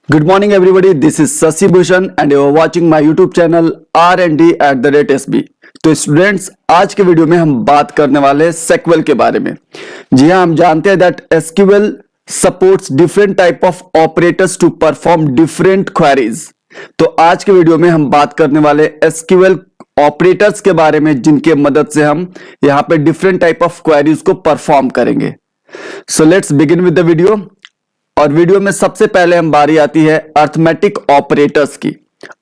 Good morning everybody, this is Sasi Bhushan and you are watching my YouTube channel R&D@SB। तो students, आज के video में हम बात करने वाले हैं SQL के बारे में। जी हाँ, हम जानते हैं that SQL supports different type of operators to perform different queries. तो आज के वीडियो में हम बात करने वाले SQL ऑपरेटर्स के बारे में जिनके मदद से हम यहाँ पे डिफरेंट टाइप ऑफ क्वेरीज को परफॉर्म करेंगे। So let's begin with the video. और वीडियो में सबसे पहले हम बारी आती है अर्थमेटिक ऑपरेटर्स की।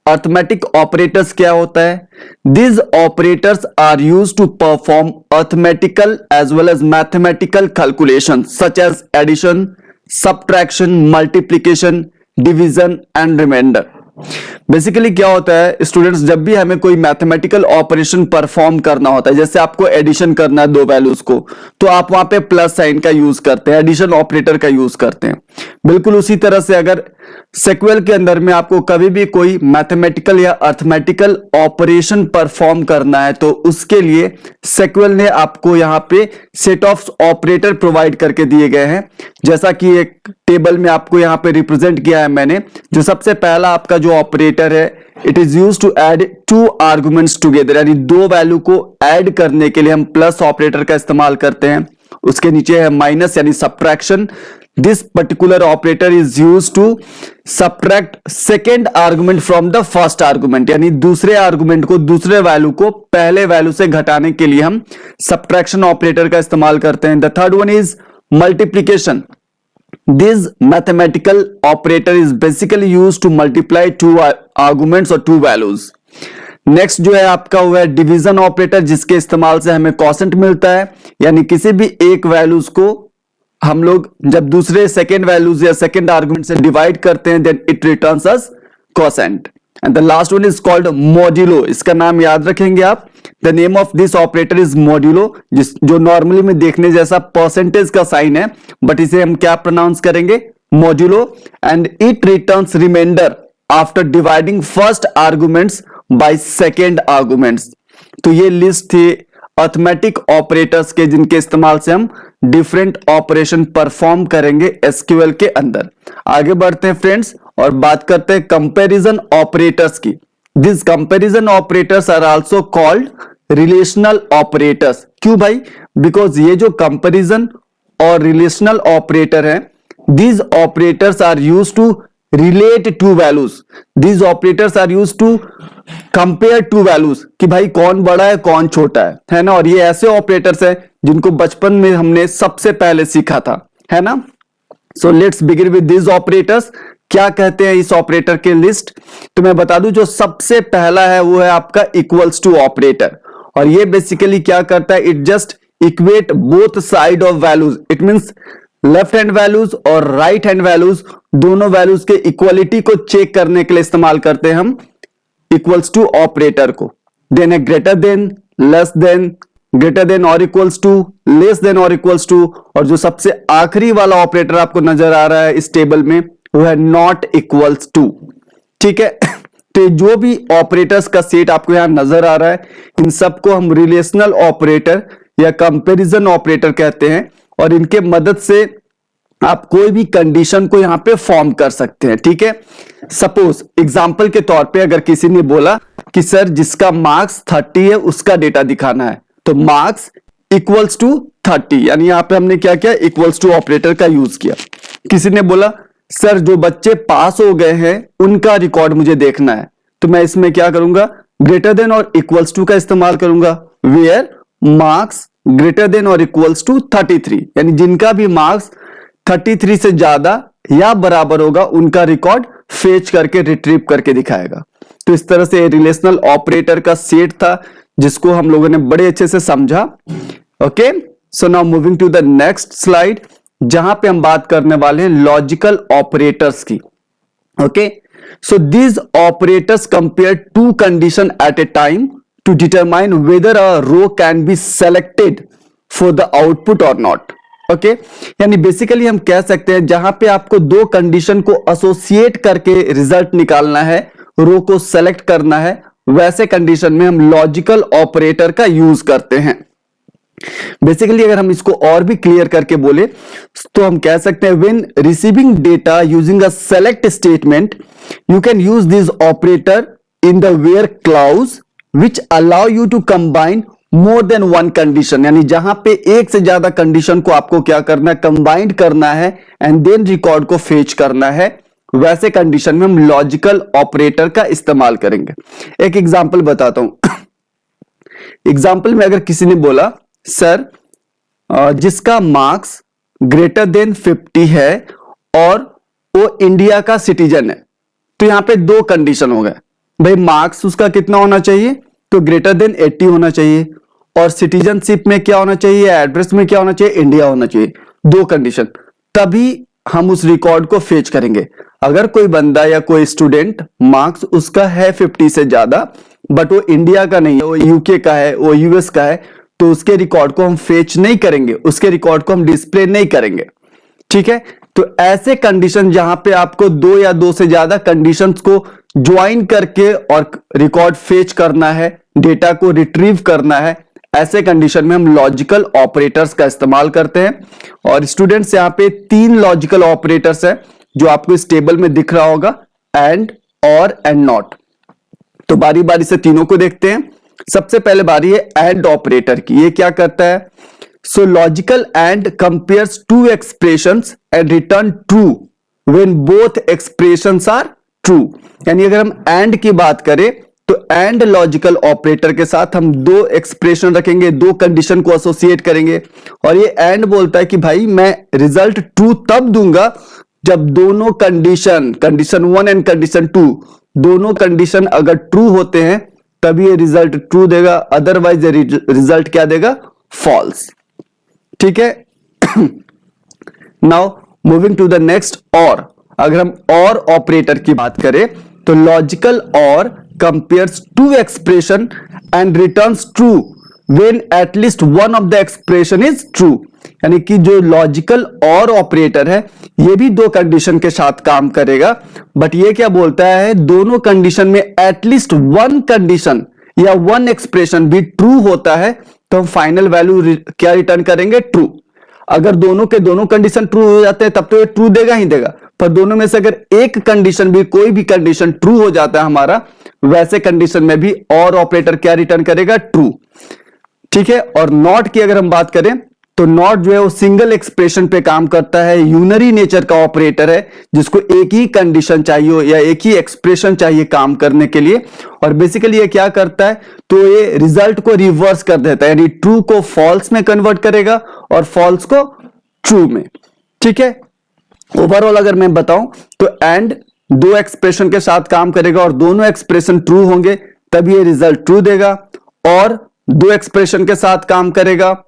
अर्थमेटिक ऑपरेटर्स क्या होता है? These operators are used to perform arithmetical as well as mathematical calculation such as addition, subtraction, multiplication, division and reminder. Basically क्या होता है स्टूडेंट्स, जब भी हमें कोई मैथमेटिकल ऑपरेशन परफॉर्म करना होता है, जैसे आपको एडिशन करना है दो वैल्यूज को, तो आप वहां पे प्लस साइन का यूज करते हैं, एडिशन ऑपरेटर का यूज करते हैं। बिल्कुल उसी तरह से अगर SQL के अंदर में आपको कभी भी कोई मैथमेटिकल या अर्थमेटिकल ऑपरेशन परफॉर्म करना है तो उसके लिए SQL ने आपको यहाँ पे सेट ऑफ ऑपरेटर प्रोवाइड करके दिए गए हैं। जैसा कि एक टेबल में आपको यहाँ पे रिप्रेजेंट किया है मैंने। जो सबसे पहला आपका जो ऑपरेटर है, it is used to add two arguments together, यानी दो वैल्यू को ऐड करने के लिए हम प्लस ऑपरेटर का इस्तेमाल करते हैं। उसके नीचे है माइनस यानी subtraction. This particular operator is used to subtract second argument from the first argument, यानी दूसरे आर्गुमेंट को, दूसरे वैल्यू को पहले वैल्यू से घटाने के लिए हम सब्ट्रैक्शन ऑपरेटर का इस्तेमाल करते हैं। The third one is multiplication. This mathematical operator is basically used to multiply two arguments or two values. Next जो है आपका हुआ है डिवीजन ऑपरेटर, जिसके इस्तेमाल से हमें क्वोशेंट मिलता है, यानी किसी भी एक वैल्यूज को हम लोग जब दूसरे सेकेंड वैल्यूज या सेकेंड आर्गुमेंट से डिवाइड करते हैं then it returns us quotient. And the last one is called modulo. इसका नाम याद रखेंगे आप। The name of this operator is modulo, जो नॉर्मली में देखने जैसा परसेंटेज का साइन है, बट इसे हम क्या प्रोनाउंस करेंगे? Modulo. And it returns reminder after dividing first arguments by second arguments. तो ये लिस्ट थी अर्थमेटिक ऑपरेटर्स के जिनके इस्तेमाल से हम डिफरेंट ऑपरेशन परफॉर्म करेंगे SQL के अंदर। आगे बढ़ते हैं फ्रेंड्स और बात करते हैं कंपैरिजन ऑपरेटर्स की। This comparison operators are also called relational operators. क्यों भाई? बिकॉज ये जो कंपैरिजन और रिलेशनल ऑपरेटर है, these operators are used to relate two values. These operators are used to compare two values कि भाई कौन बड़ा है कौन छोटा है ना। और ये ऐसे ऑपरेटर्स है जिनको बचपन में हमने सबसे पहले सीखा था, है ना। सो let's begin with this operators. क्या कहते हैं इस ऑपरेटर के लिस्ट? तो मैं बता दूं, जो सबसे पहला है वो है आपका इक्वल्स टू ऑपरेटर। और ये बेसिकली क्या करता है? It just equate both side of values. It means left hand values और राइट हैंड वैल्यूज, दोनों वैल्यूज के इक्वलिटी को चेक करने के लिए इस्तेमाल करते हैं हम इक्वल्स टू ऑपरेटर को। देन है greater than, less than, greater than और इक्वल्स टू, लेस देन और इक्वल्स टू, और जो सबसे आखिरी वाला ऑपरेटर आपको नजर आ रहा है इस टेबल में वो है नॉट इक्वल्स टू। ठीक है। तो जो भी ऑपरेटर्स का सेट आपको यहां नजर आ रहा है, इन सबको हम रिलेशनल ऑपरेटर या कंपैरिजन ऑपरेटर कहते हैं। और इनके मदद से आप कोई भी कंडीशन को यहां पे फॉर्म कर सकते हैं। ठीक है। सपोज एग्जांपल के तौर पे अगर किसी ने बोला कि सर जिसका मार्क्स 30 है उसका डेटा दिखाना है, तो मार्क्स इक्वल्स टू 30, यानी यहां पे हमने क्या किया? इक्वल्स टू ऑपरेटर का यूज किया। किसी ने बोला सर जो बच्चे पास हो गए हैं उनका रिकॉर्ड मुझे देखना है, तो मैं इसमें क्या करूंगा? ग्रेटर देन और इक्वल्स टू का इस्तेमाल करूंगा। वेयर मार्क्स ग्रेटर देन और इक्वल्स टू 33, यानी जिनका भी मार्क्स 33 से ज्यादा या बराबर होगा उनका रिकॉर्ड फेच करके रिट्रीव करके दिखाएगा। तो इस तरह से रिलेशनल ऑपरेटर का सेट था जिसको हम लोगों ने बड़े अच्छे से समझा। Okay, so now moving to the next slide, जहां पे हम बात करने वाले हैं लॉजिकल ऑपरेटर्स की। Okay, so these operators compare two condition at a time to determine whether a row can be selected for the output or not. Okay, यानी basically हम कह सकते हैं जहां पे आपको दो कंडीशन को एसोसिएट करके रिजल्ट निकालना है, रो को सेलेक्ट करना है, वैसे कंडीशन में हम लॉजिकल ऑपरेटर का यूज करते हैं। बेसिकली अगर हम इसको और भी क्लियर करके बोले तो हम कह सकते हैं when receiving data using a select statement you can use this operator in the where clause which allow you to combine more than one condition, यानी जहां पे एक से ज्यादा कंडीशन को आपको क्या करना है, कंबाइंड करना है एंड देन रिकॉर्ड को फेच करना है, वैसे कंडीशन में हम लॉजिकल ऑपरेटर का इस्तेमाल करेंगे। एक एग्जांपल बताता हूं। एग्जांपल में अगर किसी ने बोला सर जिसका मार्क्स ग्रेटर देन 50 है और वो इंडिया का सिटीजन है, तो यहां पे दो कंडीशन हो गए। भाई मार्क्स उसका कितना होना चाहिए, तो ग्रेटर देन 80 होना चाहिए, और सिटीजनशिप में क्या होना चाहिए, एड्रेस में क्या होना चाहिए, इंडिया होना चाहिए। दो कंडीशन, तभी हम उस रिकॉर्ड को फेच करेंगे। अगर कोई बंदा या कोई स्टूडेंट मार्क्स उसका है 50 से ज्यादा बट वो इंडिया का नहीं है, वो यूके का है, वो यूएस का है, तो उसके रिकॉर्ड को हम फेच नहीं करेंगे, उसके रिकॉर्ड को हम डिस्प्ले नहीं करेंगे। ठीक है, तो ऐसे कंडीशन जहां पे आपको दो या दो से ज्यादा कंडीशंस को ज्वाइन करके और रिकॉर्ड फेच करना है, डेटा को रिट्रीव करना है, ऐसे कंडीशन में हम लॉजिकल ऑपरेटर्स का इस्तेमाल करते हैं। और स्टूडेंट्स यहां पे 3 लॉजिकल ऑपरेटर्स है जो आपको इस टेबल में दिख रहा होगा, एंड, और, एंड नॉट। तो बारी बारी से तीनों को देखते हैं। सबसे पहले बारी है एंड ऑपरेटर की। ये क्या करता है, so logical and compares two expressions and return true when both expressions are true. यानी अगर हम एंड की बात करें तो एंड लॉजिकल ऑपरेटर के साथ हम दो एक्सप्रेशन रखेंगे, दो कंडीशन को एसोसिएट करेंगे, और ये एंड बोलता है कि भाई मैं रिजल्ट ट्रू तब दूंगा जब दोनों कंडीशन 1 एंड कंडीशन 2 दोनों कंडीशन अगर ट्रू होते हैं तभी ये रिजल्ट ट्रू देगा, अदरवाइज रिजल्ट क्या देगा, फॉल्स। ठीक है। Now moving to the next, और अगर हम और ऑपरेटर की बात करें तो logical or compares two expression and returns true when at least one of the expression is true. यानी कि जो लॉजिकल और ऑपरेटर है ये भी दो कंडीशन के साथ काम करेगा, बट ये क्या बोलता है, दोनों कंडीशन में एटलीस्ट वन कंडीशन या वन एक्सप्रेशन भी ट्रू होता है तो हम फाइनल वैल्यू क्या रिटर्न करेंगे, ट्रू। अगर दोनों के दोनों कंडीशन ट्रू हो जाते हैं तब तो ये ट्रू देगा ही देगा, पर दोनों में से अगर एक कंडीशन भी, कोई भी कंडीशन ट्रू हो जाता है हमारा, वैसे कंडीशन में भी और ऑपरेटर क्या रिटर्न करेगा, ट्रू। ठीक है। और नॉट की अगर हम बात करें तो नॉट जो है वो सिंगल एक्सप्रेशन पे काम करता है, यूनरी नेचर का ऑपरेटर है जिसको एक ही कंडीशन चाहिए हो या एक ही एक्सप्रेशन चाहिए काम करने के लिए। और बेसिकली ये क्या करता है, तो ये रिजल्ट को रिवर्स कर देता है, यानी ट्रू को फॉल्स में कन्वर्ट करेगा और फॉल्स को ट्रू में। ठीक है। ओवरऑल अगर मैं बताऊं तो एंड दो एक्सप्रेशन के साथ काम करेगा और दोनों एक्सप्रेशन ट्रू होंगे तभी ये रिजल्ट ट्रू देगा, और दो एक्सप्रेशन के साथ काम करेगा,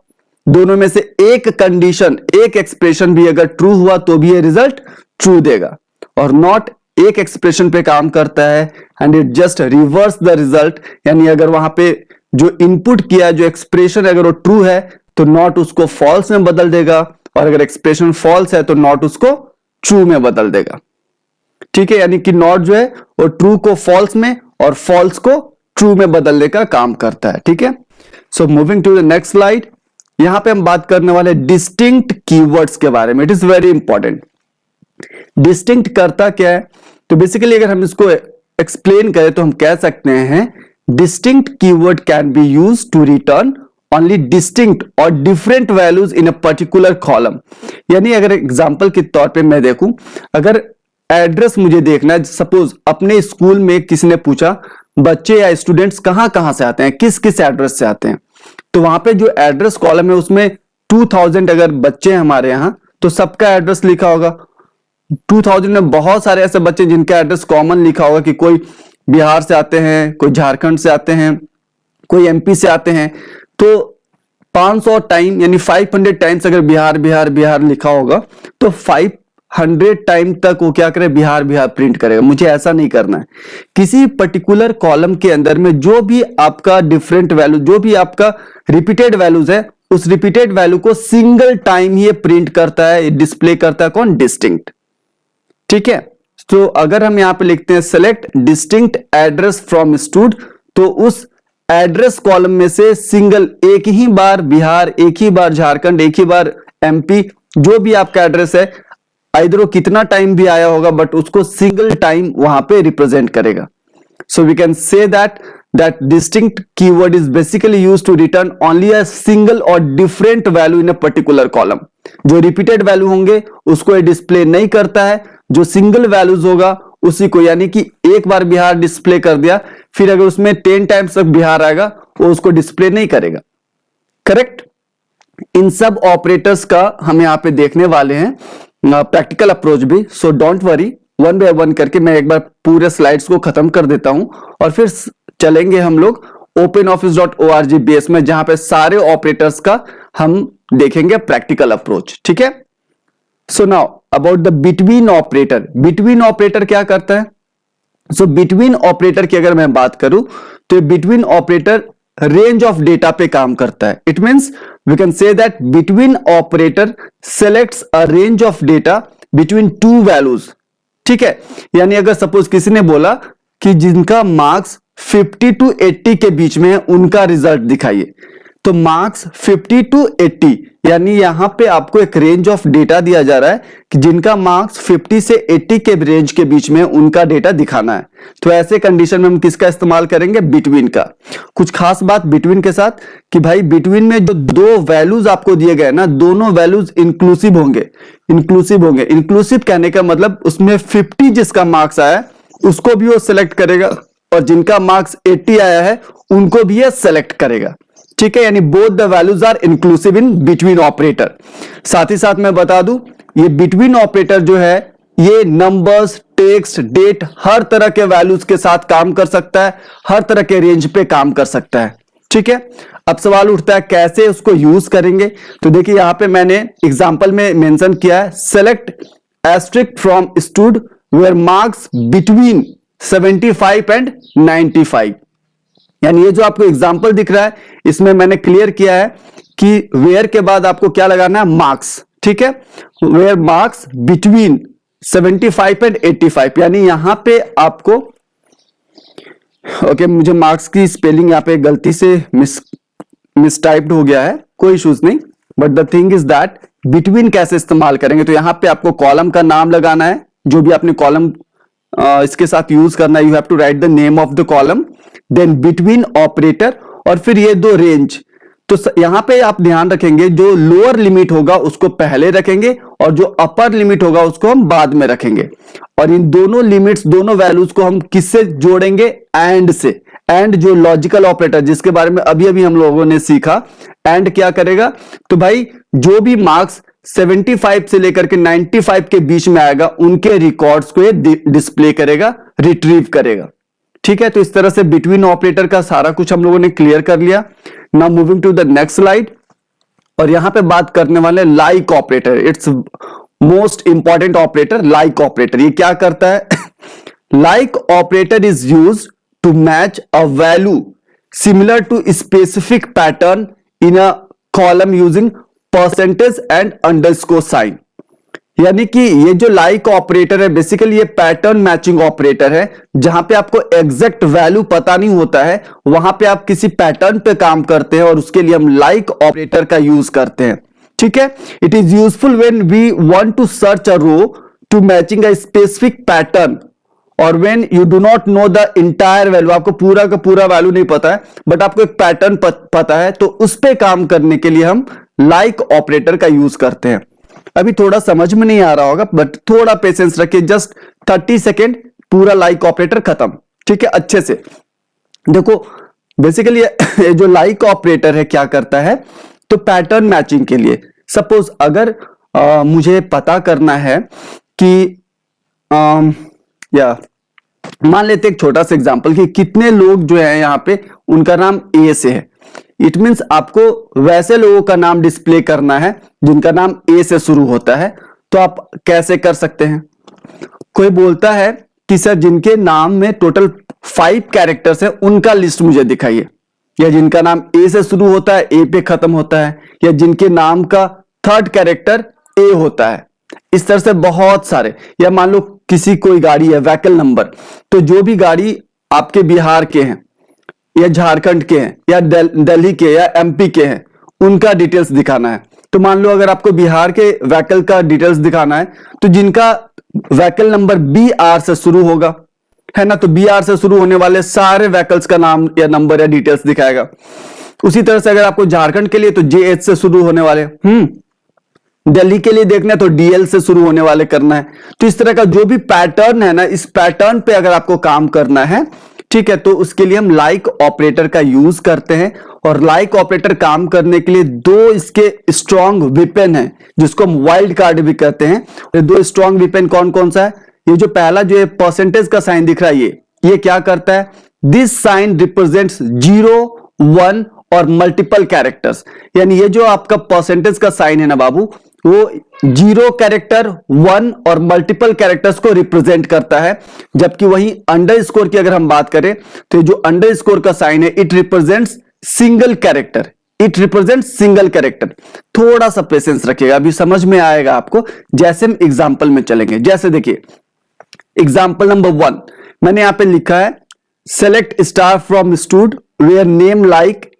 दोनों में से एक कंडीशन, एक एक्सप्रेशन भी अगर ट्रू हुआ तो भी ये रिजल्ट ट्रू देगा। और नॉट एक एक्सप्रेशन पे काम करता है and it just reverse the result, यानी अगर वहां पे जो इनपुट किया, जो एक्सप्रेशन अगर वो ट्रू है तो नॉट उसको फॉल्स में बदल देगा, और अगर एक्सप्रेशन फॉल्स है तो नॉट उसको ट्रू में बदल देगा। ठीक है। यानी कि नॉट जो है वो ट्रू को फॉल्स में और फॉल्स को ट्रू में बदलने का काम करता है। ठीक है। So moving to the next slide, यहां पे हम बात करने वाले डिस्टिंक्ट कीवर्ड्स के बारे में। It is very important. Distinct करता क्या है, तो बेसिकली अगर हम इसको एक्सप्लेन करें तो हम कह सकते हैं distinct keyword can be used to return only distinct और different values in a particular column. यानी अगर एग्जांपल के तौर पे मैं देखूं, अगर एड्रेस मुझे देखना है, सपोज अपने स्कूल में किसी ने पूछा बच्चे या स्टूडेंट्स कहां कहां से आते हैं, किस किस एड्रेस से आते हैं, तो वहां पे जो एड्रेस कॉलम है उसमें 2000 अगर बच्चे हैं हमारे यहां तो सबका एड्रेस लिखा होगा। 2000 में बहुत सारे ऐसे बच्चे जिनका एड्रेस कॉमन लिखा होगा कि कोई बिहार से आते हैं, कोई झारखंड से आते हैं, कोई एमपी से आते हैं, तो 500 टाइम यानी 500 टाइम्स अगर बिहार बिहार बिहार लिखा होगा तो 500 टाइम तक वो क्या करे, बिहार बिहार प्रिंट करेगा। मुझे ऐसा नहीं करना है। किसी पर्टिकुलर कॉलम के अंदर में जो भी आपका डिफरेंट वैल्यू, जो भी आपका रिपीटेड वैल्यूज है, उस रिपीटेड वैल्यू को सिंगल टाइम ही प्रिंट करता है, डिस्प्ले करता है कौन, डिस्टिंक्ट। ठीक है। तो अगर हम यहां पे लिखते हैं select distinct address from stood, तो उस एड्रेस कॉलम में से सिंगल एक ही बार बिहार, एक ही बार झारखंड, एक ही बार एमपी, जो भी आपका एड्रेस है, इधर कितना टाइम भी आया होगा बट उसको सिंगल टाइम वहां पे रिप्रेजेंट करेगा. So we can say that distinct keyword is basically used to return only a single or different value in a particular column. जो रिपीटेड वैल्यू होंगे उसको ये डिस्प्ले नहीं करता है, जो सिंगल वैल्यूज होगा उसी को, यानी कि एक बार बिहार डिस्प्ले कर दिया, फिर अगर उसमें 10 टाइम्स तक बिहार आएगा वो उसको डिस्प्ले नहीं करेगा. करेक्ट. इन सब ऑपरेटर्स का हम यहाँ पे देखने वाले हैं प्रैक्टिकल अप्रोच भी. So don't worry, one by one करके मैं एक बार पूरे स्लाइड्स को खत्म कर देता हूं और फिर चलेंगे हम लोग openoffice.org बेस में, जहां पे सारे ऑपरेटर्स का हम देखेंगे प्रैक्टिकल अप्रोच. ठीक है. So now about the between operator. Between operator क्या करता है? सो बिटवीन ऑपरेटर की अगर मैं बात करूं तो between operator range of data पे काम करता है. It means we can say that between operator selects a range of data between two values. ठीक है. यानी अगर सपोज किसी ने बोला कि जिनका मार्क्स 50 to 80 के बीच में है उनका रिजल्ट दिखाइए, तो मार्क्स 50 to 80, यानी यहां पे आपको एक रेंज ऑफ डेटा दिया जा रहा है कि जिनका मार्क्स 50 से 80 के रेंज के बीच में उनका डेटा दिखाना है. तो ऐसे कंडीशन में हम किसका इस्तेमाल करेंगे? बिटवीन का. कुछ खास बात बिटवीन के साथ कि भाई बिटवीन में जो दो वैल्यूज आपको दिए गए ना, दोनों वैल्यूज इंक्लूसिव होंगे. इंक्लूसिव कहने का मतलब उसमें 50 जिसका मार्क्स आया उसको भी वो सिलेक्ट करेगा और जिनका मार्क्स 80 आया है उनको भी ये सेलेक्ट करेगा. ठीक है. यानी both the values are inclusive in between operator. साथ ही साथ मैं बता दूं, ये बिटवीन ऑपरेटर जो है ये नंबर्स, टेक्स्ट, डेट, हर तरह के वैल्यूज के साथ काम कर सकता है, हर तरह के रेंज पे काम कर सकता है. ठीक है. अब सवाल उठता है कैसे उसको यूज करेंगे. तो देखिए यहां पे मैंने एग्जांपल में मेंशन किया है, select asterisk from stud where marks between 75 and 95. यानी ये जो आपको एग्जांपल दिख रहा है इसमें मैंने क्लियर किया है कि वेयर के बाद आपको क्या लगाना है? मार्क्स. ठीक है. वेयर मार्क्स बिटवीन 75 एंड 85, यानी यहां पे आपको ओके मुझे मार्क्स की स्पेलिंग यहां पे गलती से मिसटाइप्ड हो गया है, कोई इश्यूज नहीं, but the thing is that between कैसे इस्तेमाल करेंगे. तो यहां पे आपको कॉलम का नाम लगाना है, जो भी आपने कॉलम इसके साथ यूज करना है. You have to write the name of the column, then between operator और फिर ये दो रेंज. तो यहां पे आप ध्यान रखेंगे जो लोअर लिमिट होगा उसको पहले रखेंगे और जो अपर लिमिट होगा उसको हम बाद में रखेंगे. और इन दोनों लिमिट्स, दोनों वैल्यूज को हम किससे जोड़ेंगे? एंड से. एंड जो लॉजिकल ऑपरेटर जिसके बारे में अभी अभी हम लोगों ने सीखा, एंड क्या करेगा? तो भाई जो भी मार्क्स 75 से लेकर के 95 के बीच में आएगा उनके रिकॉर्ड्स को ये डिस्प्ले करेगा, रिट्रीव करेगा. ठीक है. तो इस तरह से बिटवीन ऑपरेटर का सारा कुछ हम लोगों ने क्लियर कर लिया. Now moving to the next slide, और यहां पे बात करने वाले like operator. It's most important operator, like operator. ये क्या करता है? Like operator is used to match a value similar to specific pattern in a column using percentage and underscore sign. यानी कि ये जो लाइक ऑपरेटर है बेसिकली ये पैटर्न मैचिंग ऑपरेटर है, जहां पे आपको एग्जैक्ट वैल्यू पता नहीं होता है, वहां पे आप किसी पैटर्न पे काम करते हैं और उसके लिए हम लाइक ऑपरेटर का यूज करते हैं. ठीक है. It is useful when we want to search a row to matching a specific pattern, और when you do not know the entire value, आपको पूरा का पूरा वैल्यू नहीं पता है बट आपको एक पैटर्न पता है, तो उस पे काम करने के लिए हम लाइक ऑपरेटर का यूज करते हैं. अभी थोड़ा समझ में नहीं आ रहा होगा बट थोड़ा पेशेंस रखिए, जस्ट 30 सेकेंड, पूरा लाइक ऑपरेटर खत्म. ठीक है. अच्छे से देखो, बेसिकली जो लाइक ऑपरेटर है क्या करता है? तो पैटर्न मैचिंग के लिए सपोज अगर मुझे पता करना है कि या मान लेते एक छोटा सा एग्जांपल कि कितने लोग जो है यहां पे उनका नाम ए से है. इट मींस आपको वैसे लोगों का नाम डिस्प्ले करना है जिनका नाम ए से शुरू होता है. तो आप कैसे कर सकते हैं? कोई बोलता है कि सर जिनके नाम में टोटल 5 कैरेक्टर्स है उनका लिस्ट मुझे दिखाइए, या जिनका नाम ए से शुरू होता है ए पे खत्म होता है, या जिनके नाम का 3rd कैरेक्टर ए होता है. इस तरह से बहुत सारे. या मान लो किसी कोई गाड़ी है, व्हीकल नंबर, तो जो भी गाड़ी आपके बिहार के हैं या झारखंड के हैं या दिल्ली के या एमपी के हैं, उनका डिटेल्स दिखाना है। तो मान लो अगर आपको बिहार के व्हीकल का डिटेल्स दिखाना है तो जिनका व्हीकल नंबर BR से शुरू होगा, है ना, तो BR से शुरू होने वाले सारे व्हीकल्स का नाम या नंबर या डिटेल्स दिखाएगा। उसी तरह से अगर आपको झारखंड के लिए तो JH से शुरू होने वाले, दिल्ली के लिए देखना है तो DL से शुरू होने वाले करना है। तो इस तरह का जो भी पैटर्न है ना, इस पैटर्न पे अगर आपको काम करना है, ठीक है, तो उसके लिए हम लाइक ऑपरेटर का यूज करते हैं। और लाइक ऑपरेटर काम करने के लिए दो इसके स्ट्रॉन्ग वेपन है, जिसको हम वाइल्ड कार्ड भी कहते हैं। ये दो स्ट्रॉन्ग वेपन कौन कौन सा है? ये जो पहला जो परसेंटेज का साइन दिख रहा है, ये क्या करता है? दिस साइन रिप्रेजेंट्स 0, 1 और मल्टीपल कैरेक्टर्स। यानी ये जो आपका परसेंटेज का साइन है ना बाबू, वो 0 कैरेक्टर, 1 और मल्टीपल कैरेक्टर्स को रिप्रेजेंट करता है। जबकि वही अंडरस्कोर की अगर हम बात करें तो जो अंडरस्कोर का साइन है, it represents single character, it represents single character. थोड़ा सा पेशेंस रखिएगा, अभी समझ में आएगा आपको जैसे हम एग्जाम्पल में चलेंगे। जैसे देखिए एग्जाम्पल नंबर 1 मैंने यहां पे लिखा है, select star from stud where name like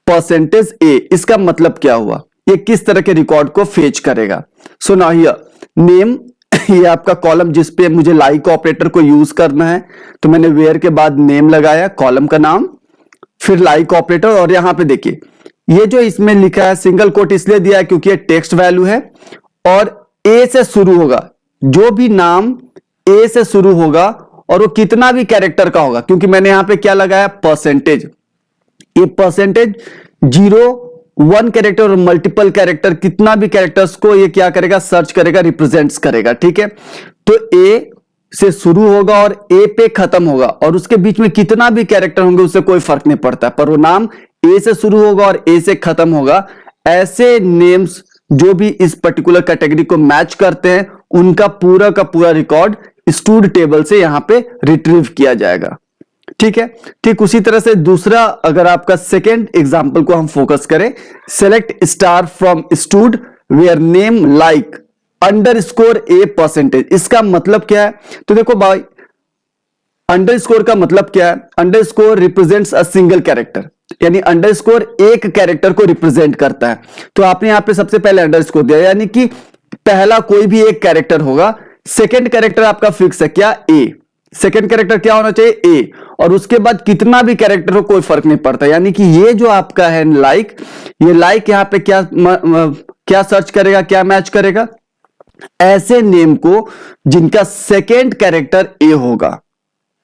percentage A। इसका मतलब क्या हुआ? ये किस तरह के रिकॉर्ड को फेच करेगा? सो नाउ हियर नेम, ये आपका कॉलम जिस पे मुझे लाइक ऑपरेटर को यूज करना है, तो मैंने वेयर के बाद नेम लगाया, कॉलम का नाम, फिर लाइक ऑपरेटर। और यहां पे देखिए ये जो इसमें लिखा है सिंगल कोट इसलिए दिया है क्योंकि ये टेक्स्ट वैल्यू है और A से शुरू होगा। जो भी नाम A से शुरू होगा और वो कितना भी कैरेक्टर का होगा, क्योंकि मैंने यहां पे क्या लगाया? परसेंटेज। ये परसेंटेज 0, 1 कैरेक्टर और मल्टीपल कैरेक्टर, कितना भी कैरेक्टर्स को ये क्या करेगा? सर्च करेगा, रिप्रेजेंट्स करेगा। ठीक है, तो A से शुरू होगा और A पे खत्म होगा, और उसके बीच में कितना भी कैरेक्टर होंगे उससे कोई फर्क नहीं पड़ता, पर वो नाम A से शुरू होगा और A से खत्म होगा। ऐसे नेम्स जो भी इस पर्टिकुलर कैटेगरी को मैच करते हैं, उनका पूरा का पूरा रिकॉर्ड स्टूड टेबल से यहां पे रिट्रीव किया जाएगा। ठीक है, ठीक उसी तरह से दूसरा, अगर आपका सेकेंड एग्जाम्पल को हम फोकस करें, select star from stud where name like underscore A percentage. इसका मतलब क्या है? तो देखो भाई, अंडरस्कोर का मतलब क्या है? Underscore represents a single character, यानी अंडरस्कोर एक कैरेक्टर को रिप्रेजेंट करता है। तो आपने यहां पे सबसे पहले अंडरस्कोर दिया, यानी कि पहला कोई भी एक कैरेक्टर होगा। सेकेंड कैरेक्टर आपका फिक्स है क्या? A। सेकेंड कैरेक्टर क्या होना चाहिए? A। और उसके बाद कितना भी कैरेक्टर हो कोई फर्क नहीं पड़ता। यानी कि ये जो आपका है लाइक, ये लाइक यहां पे क्या सर्च करेगा, क्या मैच करेगा? ऐसे नेम को जिनका सेकेंड कैरेक्टर A होगा,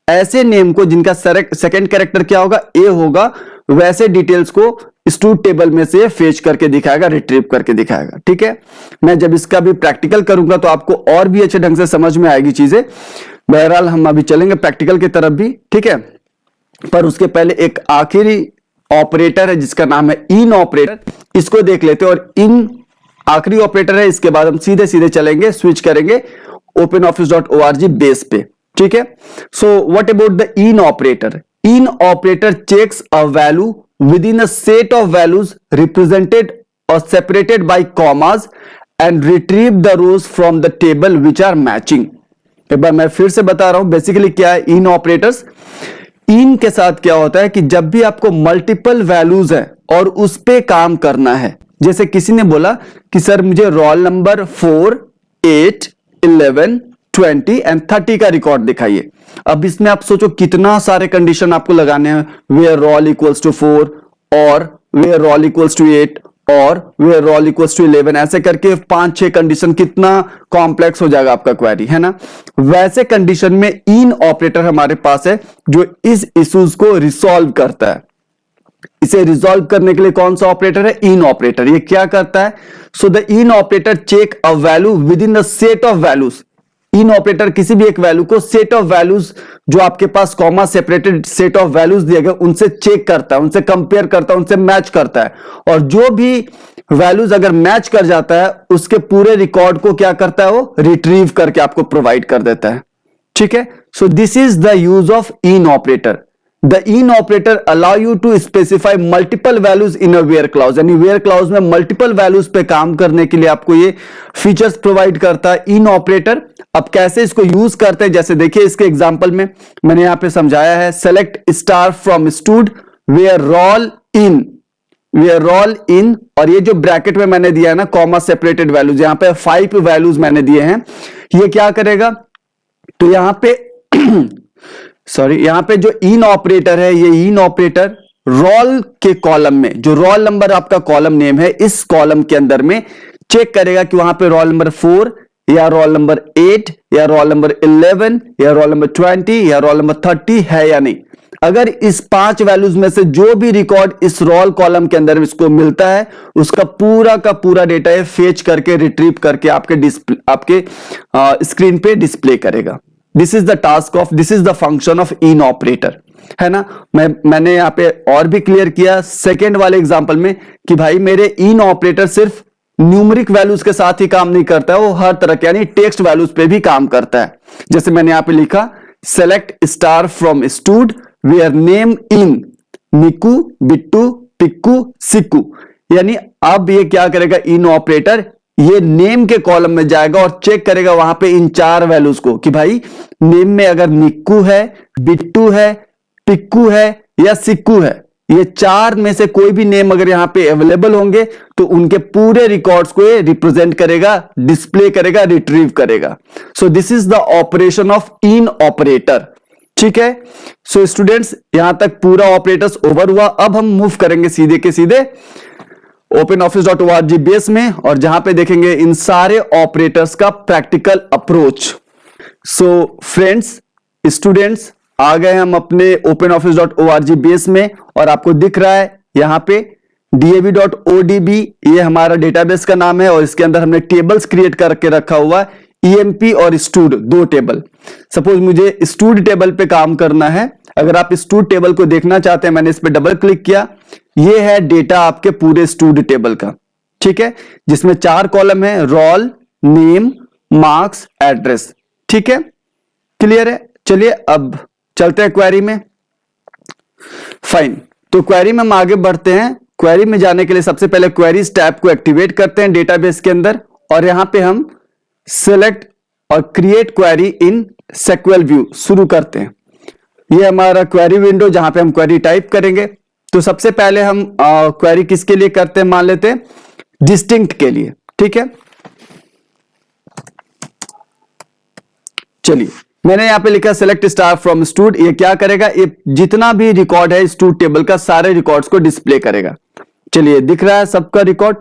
ऐसे नेम को जिनका सेकेंड कैरेक्टर क्या होगा? A होगा, वैसे डिटेल्स को स्टूड टेबल में से फेच करके दिखाएगा, रिट्रीव करके दिखाएगा। ठीक है, मैं जब इसका भी प्रैक्टिकल करूंगा तो आपको और भी अच्छे ढंग से समझ में आएगी चीजें। बहरहाल हम अभी चलेंगे प्रैक्टिकल की तरफ भी, ठीक है, पर उसके पहले एक आखिरी ऑपरेटर है जिसका नाम है इन ऑपरेटर, इसको देख लेते हैं। और इन आखिरी ऑपरेटर है, इसके बाद हम सीधे सीधे चलेंगे, स्विच करेंगे openoffice.org बेस पे। ठीक है, so what about the in operator? In operator checks a value with in a set of values represented और separated by commas and retrieve the rows from the table which are matching. एक बार मैं फिर से बता रहा हूं, basically क्या है इन ऑपरेटर्स। इन के साथ क्या होता है कि जब भी आपको मल्टीपल वैल्यूज है और उस पे काम करना है, जैसे किसी ने बोला कि सर मुझे रोल नंबर 4, 8, 11, 20 एंड 30 का रिकॉर्ड दिखाइए। अब इसमें आप सोचो कितना सारे कंडीशन आपको लगाने हैं, वेयर रोल इक्वल्स टू 4 और वेयर रोल इक्वल्स टू 8 और वेयर रोल इक्वल्स टू 11, ऐसे करके 5-6 कंडीशन, कितना कॉम्प्लेक्स हो जाएगा आपका क्वेरी, है ना। वैसे कंडीशन में इन ऑपरेटर हमारे पास है जो इस इश्यूज को रिसॉल्व करता है। इसे रिजॉल्व करने के लिए कौन सा ऑपरेटर है? In operator. ये क्या करता है? So the in operator check a value with in the set of values. In operator किसी भी एक वैल्यू को सेट ऑफ वैल्यूज जो आपके पास comma separated set of values दिए गए उनसे चेक करता है, उनसे कंपेयर करता है, उनसे मैच करता है, और जो भी वैल्यूज अगर मैच कर जाता है उसके पूरे रिकॉर्ड को क्या करता है? वो रिट्रीव करके आपको प्रोवाइड कर देता है। ठीक है, so this is the use of in operator. The in operator allow you to specify multiple values in a where clause, यानी where clause में multiple values पे काम करने के लिए आपको ये फीचर्स प्रोवाइड करता है इन ऑपरेटर। अब कैसे इसको यूज करते हैं, जैसे देखिए इसके एग्जांपल में मैंने यहां पे समझाया है, select star from stud where roll in, और ये जो ब्रैकेट में मैंने दिया है ना कॉमा सेपरेटेड वैल्यूज, यहां पे 5 वैल्यूज मैंने दिए हैं। ये क्या करेगा, तो यहां पे सॉरी, यहां पे जो इन ऑपरेटर है, ये इन ऑपरेटर रोल के कॉलम में, जो रोल नंबर आपका कॉलम नेम है, इस कॉलम के अंदर में चेक करेगा कि वहां पे रोल नंबर 4 या रोल नंबर 8 या रोल नंबर 11 या रोल नंबर 20 या रोल नंबर 30 है या नहीं। अगर इस 5 वैल्यूज में से जो भी रिकॉर्ड इस रोल कॉलम के अंदर इसको मिलता है, उसका पूरा का पूरा डेटा है फेच करके रिट्रीव करके आपके स्क्रीन पे डिस्प्ले करेगा। This is the function of in operator, है ना। मैंने यहां पे और भी क्लियर किया सेकेंड वाले एग्जांपल में कि भाई मेरे इन ऑपरेटर सिर्फ न्यूमेरिक वैल्यूज के साथ ही काम नहीं करता है, वो हर तरह के यानी टेक्स्ट वैल्यूज पे भी काम करता है। जैसे मैंने यहां पे लिखा select star from stud where name in Niku, Bittu, Pikku, Sikku, यानी अब ये क्या करेगा, इन ऑपरेटर ये नेम के कॉलम में जाएगा और चेक करेगा वहां पे इन 4 वैल्यूज को कि भाई नेम में अगर निक्कू है, बिट्टू है, पिक्कू है या सिक्कू है, ये 4 में से कोई भी नेम अगर यहां पे अवेलेबल होंगे तो उनके पूरे रिकॉर्ड्स को ये रिप्रेजेंट करेगा, डिस्प्ले करेगा, रिट्रीव करेगा। So this is the operation of in operator, ठीक है। सो स्टूडेंट्स यहां तक पूरा ऑपरेटर्स ओवर हुआ। अब हम मूव करेंगे सीधे के सीधे openoffice.org बेस में, और जहां पे देखेंगे इन सारे ऑपरेटर्स का practical approach. So friends, students, आ गए हम अपने openoffice.org बेस में, और आपको दिख रहा है यहां पे dav.odb, ये हमारा डेटाबेस का नाम है, और इसके अंदर हमने टेबल्स क्रिएट करके रखा हुआ है, EMP और स्टूड, 2 टेबल। सपोज मुझे स्टूड टेबल पे काम करना है, अगर आप स्टूड टेबल को देखना चाहते हैं, मैंने इस पे डबल क्लिक किया, ये है डेटा आपके पूरे स्टूड टेबल का, ठीक है, जिसमें 4 कॉलम है, रोल, नेम, मार्क्स, एड्रेस, ठीक है, क्लियर है। चलिए अब चलते हैं क्वेरी में। फाइन, तो क्वेरी में हम आगे बढ़ते हैं। क्वेरी में जाने के लिए सबसे पहले क्वेरीज टैब को एक्टिवेट करते हैं डेटाबेस के अंदर, और यहां पे हम सेलेक्ट और क्रिएट क्वेरी इन सेक्वेल व्यू शुरू करते हैं। ये हमारा क्वेरी विंडो जहां पे हम क्वेरी टाइप करेंगे। तो सबसे पहले हम क्वेरी किसके लिए करते हैं, मान लेते हैं डिस्टिंक्ट के लिए, ठीक है। चलिए मैंने यहां पे लिखा सेलेक्ट स्टार फ्रॉम स्टूड, ये क्या करेगा, ये जितना भी रिकॉर्ड है स्टूड टेबल का सारे रिकॉर्ड्स को डिस्प्ले करेगा। चलिए दिख रहा है सबका रिकॉर्ड,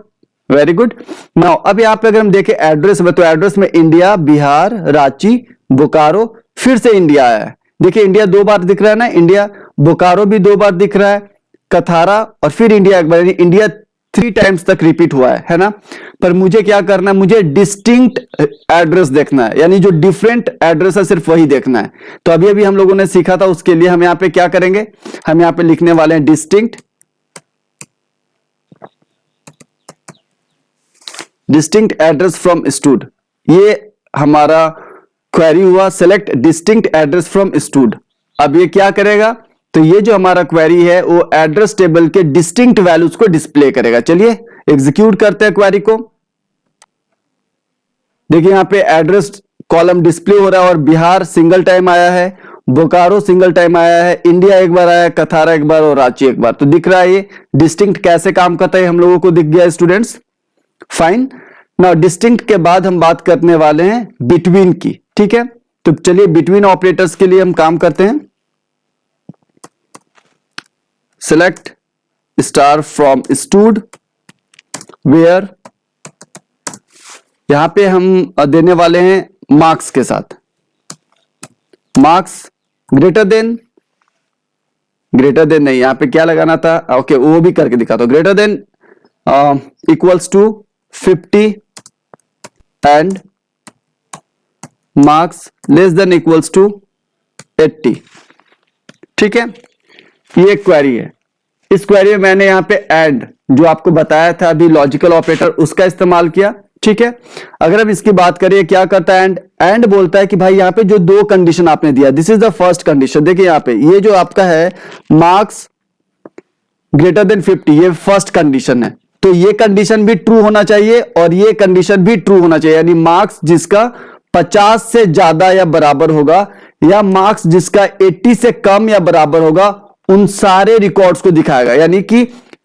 वेरी गुड। नाउ अब यहां पे अगर हम देखें एड्रेस में, तो एड्रेस में इंडिया, बिहार, रांची, बोकारो, फिर से इंडिया आया है। देखिए इंडिया 2 बार दिख रहा है ना, इंडिया, बोकारो भी 2 बार दिख रहा है, कथारा, और फिर इंडिया एक बार, इंडिया 3 टाइम्स तक रिपीट हुआ है ना। पर मुझे क्या करना है, मुझे डिस्टिंक्ट एड्रेस देखना है, यानी जो डिफरेंट एड्रेस है सिर्फ वही देखना है। तो अभी अभी हम लोगों ने सीखा था, उसके लिए हम यहां पे क्या करेंगे, हम यहां पे लिखने वाले हैं डिस्टिंक्ट एड्रेस फ्रॉम स्टूड। ये हमारा क्वेरी हुआ, select distinct address from stood. अब ये क्या करेगा, तो ये जो हमारा क्वेरी है वो एड्रेस टेबल के डिस्टिंक्ट वैल्यूज को डिस्प्ले करेगा। चलिए एग्जीक्यूट करते हैं क्वेरी को। देखिए यहां पे एड्रेस कॉलम डिस्प्ले हो रहा है, और बिहार सिंगल टाइम आया है, बोकारो सिंगल टाइम आया है, इंडिया एक बार आया है, कथारा एक बार और रांची एक बार। तो दिख रहा है ये डिस्टिंक्ट कैसे काम करता है, हम लोगों को दिख गया स्टूडेंट्स। फाइन, नाउ डिस्टिंक्ट के बाद हम बात करने वाले हैं बिटवीन की, ठीक है। तो चलिए बिटवीन ऑपरेटर्स के लिए हम काम करते हैं। Select star from stud where, यहां पे हम देने वाले हैं मार्क्स के साथ, मार्क्स ग्रेटर देन नहीं, यहां पे क्या लगाना था, ओके वो भी करके दिखा दो, greater than equals to 50 and marks less than equals to 80, ठीक है। ये क्वेरी है। इस क्वेरी में मैंने यहां पे एंड जो आपको बताया था अभी लॉजिकल ऑपरेटर, उसका इस्तेमाल किया, ठीक है। अगर हम इसकी बात करें क्या करता है, एंड बोलता है कि भाई यहां पे जो 2 कंडीशन आपने दिया, this is the first condition. देखिए यहां पे ये जो आपका है मार्क्स ग्रेटर देन 50, ये फर्स्ट कंडीशन है, तो ये कंडीशन भी ट्रू होना चाहिए और ये कंडीशन भी ट्रू होना चाहिए, यानी मार्क्स जिसका 50 से ज्यादा या बराबर होगा, या मार्क्स जिसका 80 से कम या बराबर होगा, उन सारे रिकॉर्ड्स को दिखाएगा। यानी कि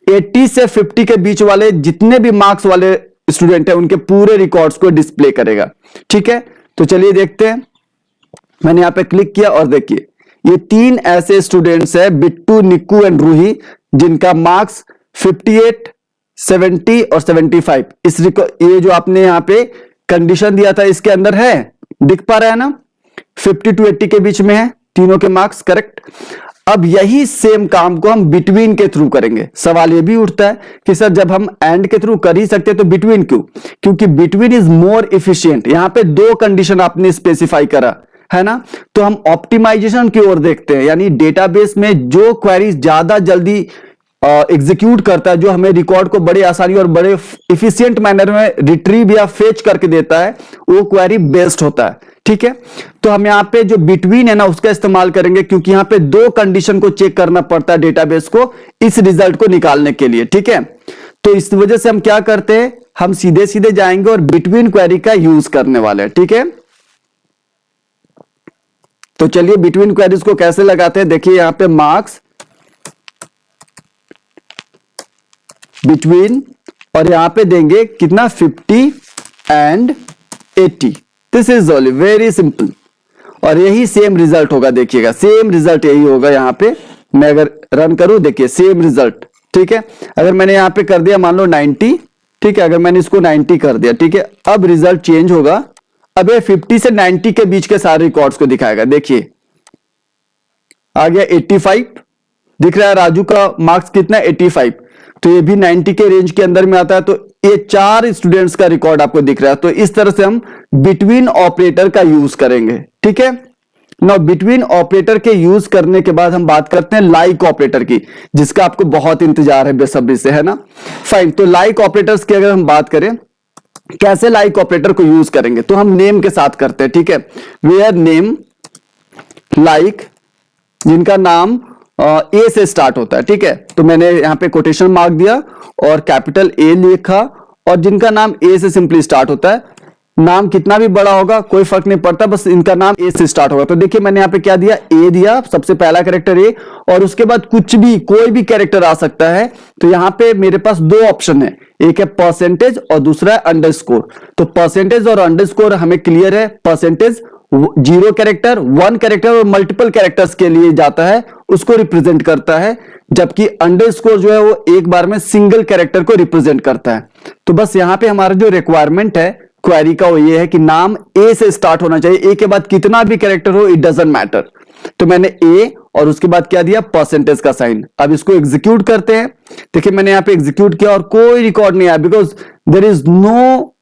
80 से 50 के बीच वाले जितने भी मार्क्स वाले स्टूडेंट हैं उनके पूरे रिकॉर्ड्स को डिस्प्ले करेगा। ठीक है, तो चलिए देखते हैं। मैंने यहां पे क्लिक किया और देखिए ये 3 ऐसे स्टूडेंट्स हैं, बिट्टू, निक्कू एंड रूही, जिनका मार्क्स 58, 70 और 75 ये जो आपने यहां पे कंडीशन दिया था इसके अंदर है, दिख पा रहा है ना, 50 to 80 के बीच में है तीनों के मार्क्स, करेक्ट। अब यही सेम काम को हम बिटवीन के थ्रू करेंगे। सवाल ये भी उठता है कि सर जब हम एंड के थ्रू कर ही सकते तो बिटवीन क्यों? क्योंकि बिटवीन इज मोर इफिशियंट। यहां पे 2 कंडीशन आपने स्पेसिफाई करा है ना, तो हम ऑप्टिमाइजेशन की ओर देखते हैं, यानी डेटाबेस में जो क्वेरीज ज्यादा जल्दी एग्जीक्यूट करता है, जो हमें रिकॉर्ड को बड़े आसानी और बड़े इफिशियंट मैनर में रिट्रीव या फेच करके देता है, वो क्वेरी बेस्ड होता है। ठीक है, तो हम यहां पे जो बिटवीन है ना उसका इस्तेमाल करेंगे, क्योंकि यहां पे 2 कंडीशन को चेक करना पड़ता है डेटाबेस को इस रिजल्ट को निकालने के लिए। ठीक है, तो इस वजह से हम क्या करते हैं, हम सीधे सीधे जाएंगे और बिटवीन क्वेरी का यूज करने वाले हैं। ठीक है, तो चलिए बिटवीन क्वेरीज को कैसे लगाते हैं, देखिए यहां पे मार्क्स बिटवीन, और यहां पे देंगे कितना, 50 and 80। This is only very simple, और यही सेम रिजल्ट होगा। देखिएगा सेम रिजल्ट यही होगा। यहां पे मैं अगर रन करूं, देखिए सेम रिजल्ट। ठीक है, अगर मैंने यहां पे कर दिया मान लो 90, ठीक है, अगर मैंने इसको 90 कर दिया, ठीक है, अब रिजल्ट चेंज होगा। अब ये 50 से 90 के बीच के सारे रिकॉर्ड्स को दिखाएगा। देखिए आ गया 85, दिख रहा है राजू का मार्क्स कितना, 85, तो ये भी 90 के रेंज के अंदर में आता है। तो ये 4 स्टूडेंट्स का रिकॉर्ड आपको दिख रहा है। तो इस तरह से हम बिटवीन ऑपरेटर का यूज करेंगे। ठीक है, नाउ बिटवीन ऑपरेटर के यूज करने के बाद हम बात करते हैं लाइक ऑपरेटर की, जिसका आपको बहुत इंतजार है बेसब्री से, है ना। फाइन, तो लाइक ऑपरेटर्स की अगर हम बात करें, कैसे लाइक ऑपरेटर को यूज करेंगे, तो हम नेम के साथ करते हैं। ठीक है, वेयर नेम लाइक, जिनका नाम ए से स्टार्ट होता है। ठीक है, तो मैंने यहां पे कोटेशन मार्क दिया और कैपिटल ए लिखा, और जिनका नाम ए से सिंपली स्टार्ट होता है, नाम कितना भी बड़ा होगा कोई फर्क नहीं पड़ता, बस इनका नाम ए से स्टार्ट होगा। तो देखिए मैंने यहां पे क्या दिया, ए दिया, सबसे पहला कैरेक्टर ए, और उसके बाद कुछ भी कोई भी कैरेक्टर आ सकता है। तो यहां पे मेरे पास 2 ऑप्शन है, एक है परसेंटेज और दूसरा है अंडरस्कोर। तो परसेंटेज और अंडरस्कोर हमें क्लियर है, परसेंटेज 0 कैरेक्टर, 1 कैरेक्टर और मल्टीपल कैरेक्टर्स के लिए जाता है, उसको रिप्रेजेंट करता है, जबकि अंडरस्कोर जो है वो एक बार में सिंगल कैरेक्टर को रिप्रेजेंट करता है। तो बस यहां पे हमारा जो रिक्वायरमेंट है क्वेरी का वो ये है कि नाम ए से स्टार्ट होना चाहिए, ए के बाद कितना भी कैरेक्टर हो इट डजंट मैटर। तो मैंने ए और उसके बाद क्या दिया, परसेंटेज का साइन। अब इसको एग्जीक्यूट करते हैं। देखिए मैंने यहां पे एग्जीक्यूट किया और कोई रिकॉर्ड नहीं आया, because there is no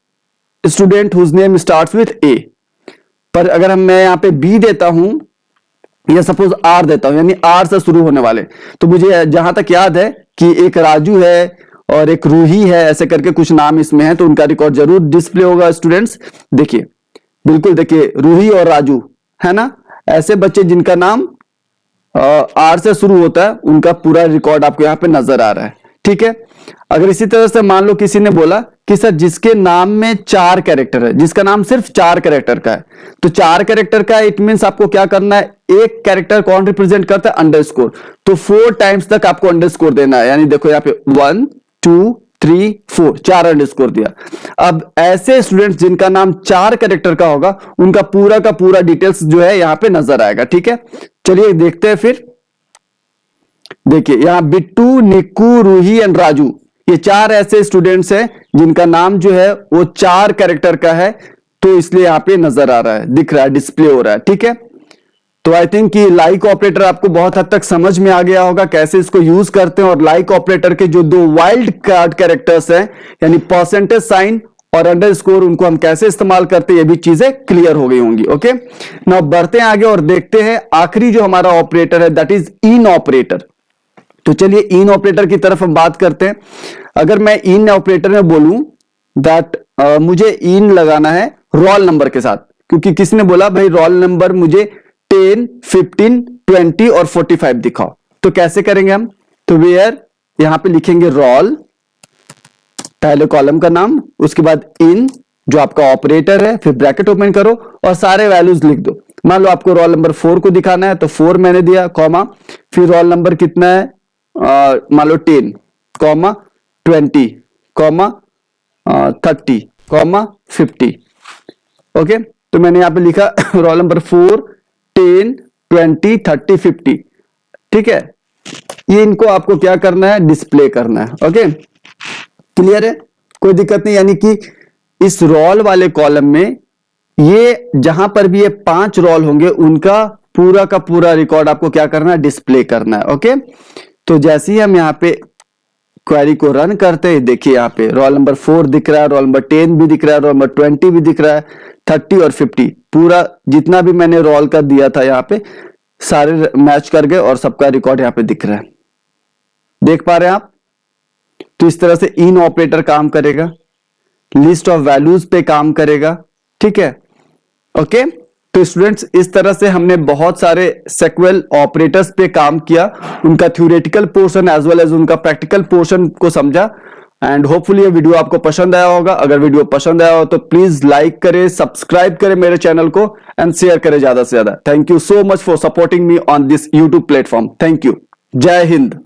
student whose name starts with A. पर अगर मैं यहां पे बी देता हूं या सपोज आर देता हूं, यानी आर से शुरू होने वाले, तो मुझे जहां तक याद है कि एक राजू है और एक रूही है, ऐसे करके कुछ नाम इसमें है, तो उनका रिकॉर्ड जरूर डिस्प्ले होगा स्टूडेंट्स। देखिए बिल्कुल, देखिए रूही और राजू है ना, ऐसे बच्चे जिनका नाम आर से शुरू होता है, उनका पूरा रिकॉर्ड आपको यहां पे नजर आ रहा है। ठीक है, अगर इसी तरह से मान लो किसी ने बोला कि सर जिसके नाम में 4 कैरेक्टर है, जिसका नाम सिर्फ 4 कैरेक्टर का है, तो 4 कैरेक्टर का इट मींस आपको क्या करना है, एक कैरेक्टर कौन रिप्रेजेंट करता है, अंडरस्कोर। तो 4 टाइम्स तक आपको अंडरस्कोर देना है, यानी देखो यहाँ पे 1 2 3 4 4 अंडरस्कोर दिया। अब ऐसे स्टूडेंट्स जिनका नाम 4 कैरेक्टर का होगा, उनका पूरा का पूरा डिटेल्स जो है यहां पे नजर आएगा। ठीक है, चलिए देखते हैं फिर। देखिए यहां बिट्टू, निक्कू, रूही एंड राजू, ये 4 ऐसे स्टूडेंट्स हैं जिनका नाम जो है वो 4 कैरेक्टर का है, तो इसलिए यहां पे नजर आ रहा है, दिख रहा है, डिस्प्ले हो रहा है। ठीक है, तो आई थिंक कि लाइक ऑपरेटर आपको बहुत हद तक समझ में आ गया होगा कैसे इसको यूज करते हैं, और लाइक ऑपरेटर के जो 2 वाइल्ड कार्ड कैरेक्टर्स हैं, यानी परसेंटेज साइन और अंडरस्कोर, उनको हम कैसे इस्तेमाल करते हैं, ये भी चीजें क्लियर हो गई होंगी। ओके, नाउ बढ़ते हैं आगे और देखते हैं आखिरी जो हमारा ऑपरेटर है, दैट इज इन ऑपरेटर। तो चलिए इन ऑपरेटर की तरफ हम बात करते हैं। अगर मैं इन ऑपरेटर में बोलूं दैट मुझे इन लगाना है रोल नंबर के साथ, क्योंकि किसने बोला भाई रोल नंबर मुझे 10, 15, 20 और 45 दिखाओ, तो कैसे करेंगे हम, तो वेयर यहां पे लिखेंगे रोल, पहले कॉलम का नाम, उसके बाद इन, जो आपका ऑपरेटर है, फिर ब्रैकेट ओपन करो और सारे वैल्यूज लिख दो। मान लो आपको रोल नंबर 4 को दिखाना है तो 4 मैंने दिया, कॉमा, फिर रोल नंबर कितना है, मान लो 10, कॉमा 20, कॉमा 30, कॉमा 50। ओके, तो मैंने यहां पे लिखा रोल नंबर 4, 10, 20, 30, 50। ठीक है, ये इनको आपको क्या करना है, डिस्प्ले करना है। ओके, क्लियर है, कोई दिक्कत नहीं। यानी कि इस रोल वाले कॉलम में ये जहां पर भी ये 5 रोल होंगे उनका पूरा का पूरा रिकॉर्ड आपको क्या करना है, डिस्प्ले करना है। ओके, तो जैसे ही हम यहाँ पे क्वेरी को रन करते हैं, देखिए यहाँ पे रोल नंबर 4 दिख रहा है, रोल नंबर 10 भी दिख रहा है, रोल नंबर 20 भी दिख रहा है, 30 और 50 पूरा जितना भी मैंने रोल का दिया था यहाँ पे सारे मैच कर गए और सबका रिकॉर्ड यहाँ पे दिख रहा है। देख पा रहे हैं आप? तो इस तरह से इन ऑपरेटर काम करेगा, लिस्ट ऑफ वैल्यूज पे काम करेगा। ठीक है, ओके। तो स्टूडेंट्स, इस तरह से हमने बहुत सारे सेक्वेल ऑपरेटर्स पे काम किया, उनका theoretical portion as well as उनका प्रैक्टिकल पोर्शन को समझा। एंड होपफुली ये वीडियो आपको पसंद आया होगा। अगर वीडियो पसंद आया हो तो प्लीज लाइक करें, सब्सक्राइब करें मेरे चैनल को एंड शेयर करें ज्यादा से ज्यादा। Thank you so much for supporting me on this YouTube platform. Thank you. जय हिंद।